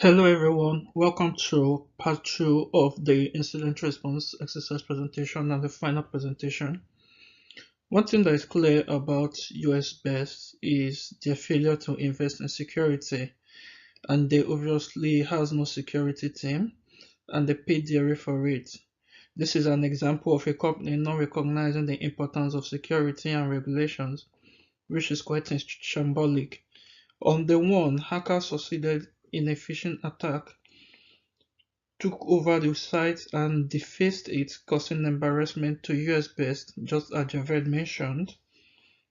Hello everyone, welcome to part 2 of the incident response exercise presentation and the final presentation. One thing that is clear about US Best is their failure to invest in security, and they obviously has no security team and they paid dearly for it. This is an example of a company not recognizing the importance of security and regulations, which is quite shambolic. On the one, hackers succeeded in a phishing attack, took over the site and defaced it, causing embarrassment to US Best, just as Javed mentioned.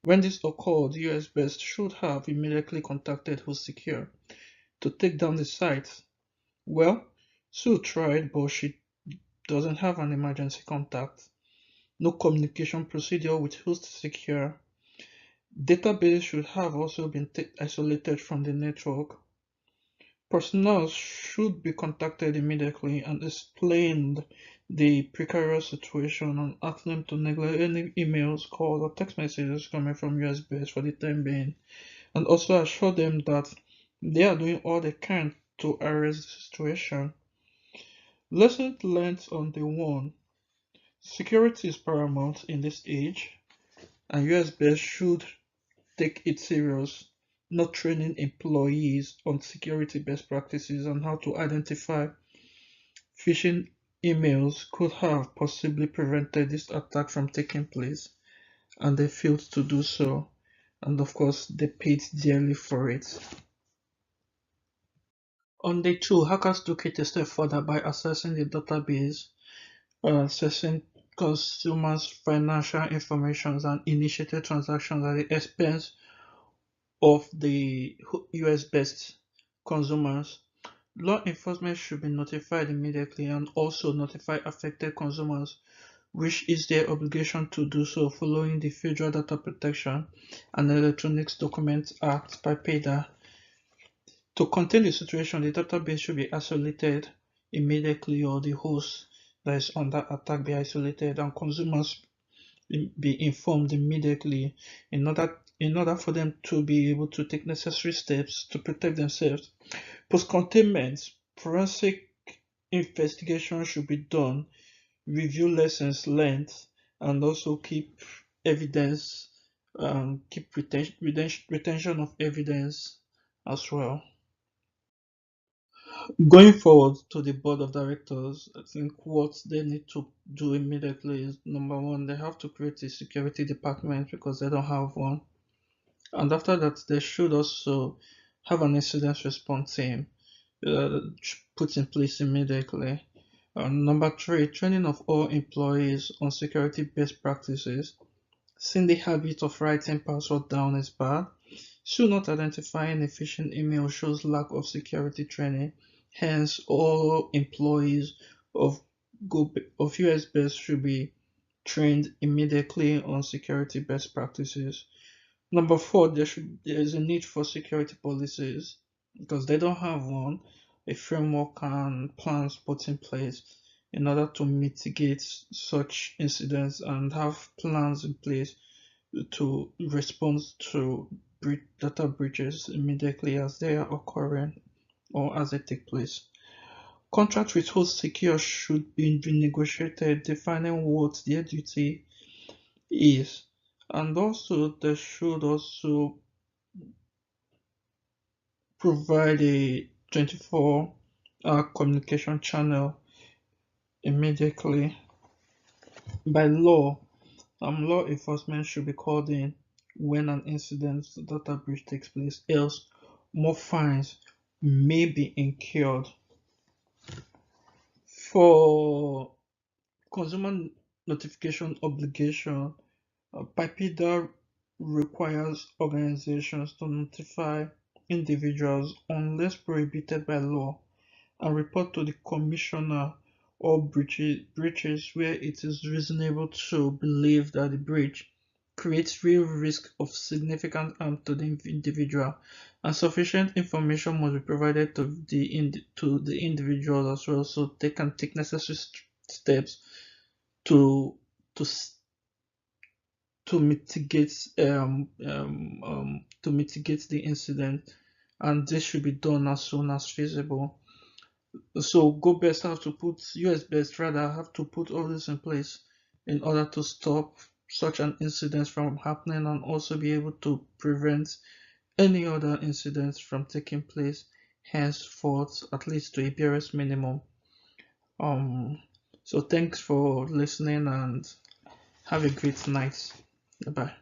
When this occurred, US Best should have immediately contacted WhoSecure to take down the site. Well, Sue tried, but she doesn't have an emergency contact. No communication procedure with WhoSecure. Database should have also been isolated from the network. Personnel should be contacted immediately and explained the precarious situation and ask them to neglect any emails, calls, or text messages coming from US base for the time being, and also assure them that they are doing all they can to arrest the situation. Lessons learned on the one, security is paramount in this age, and US base should take it serious, not training employees on security best practices and how to identify phishing emails could have possibly prevented this attack from taking place, and they failed to do so. And of course, they paid dearly for it. On day two, hackers took it a step further by accessing the database, accessing consumers' financial information and initiated transactions at the expense of the US-based consumers. Law enforcement should be notified immediately and also notify affected consumers, which is their obligation to do so following the Federal Data Protection and Electronics Documents Act by PEDA. To contain the situation, the database should be isolated immediately, or the host that is under attack be isolated, and consumers be informed immediately in order for them to be able to take necessary steps to protect themselves. Post-containment, forensic investigation should be done, review lessons learned, and also keep evidence, keep retention of evidence as well. Going forward to the board of directors, I think what they need to do immediately is number one, they have to create a security department because they don't have one. And after that, they should also have an incident response team put in place immediately. Number three, training of all employees on security best practices. Since the habit of writing password down is bad, should not identifying a phishing email shows lack of security training. Hence, all employees of of US Best should be trained immediately on security best practices. Number four, there is a need for security policies because they don't have one, a framework and plans put in place in order to mitigate such incidents and have plans in place to respond to data breaches immediately as they are occurring or as they take place. Contract with host secure should be renegotiated, defining what their duty is, and also they should also provide a 24-hour communication channel immediately. By law, law enforcement should be called in when an incident data breach takes place, else more fines may be incurred. For consumer notification obligation, PIPEDA requires organizations to notify individuals unless prohibited by law and report to the commissioner all breaches where it is reasonable to believe that the breach creates real risk of significant harm to the individual, and sufficient information must be provided to the individual as well, so they can take necessary steps to to to mitigate to mitigate the incident and this should be done as soon as feasible. So US Best rather have to put all this in place in order to stop such an incident from happening and also be able to prevent any other incidents from taking place henceforth, at least to a barest minimum. Um, so thanks for listening and have a great night. Bye.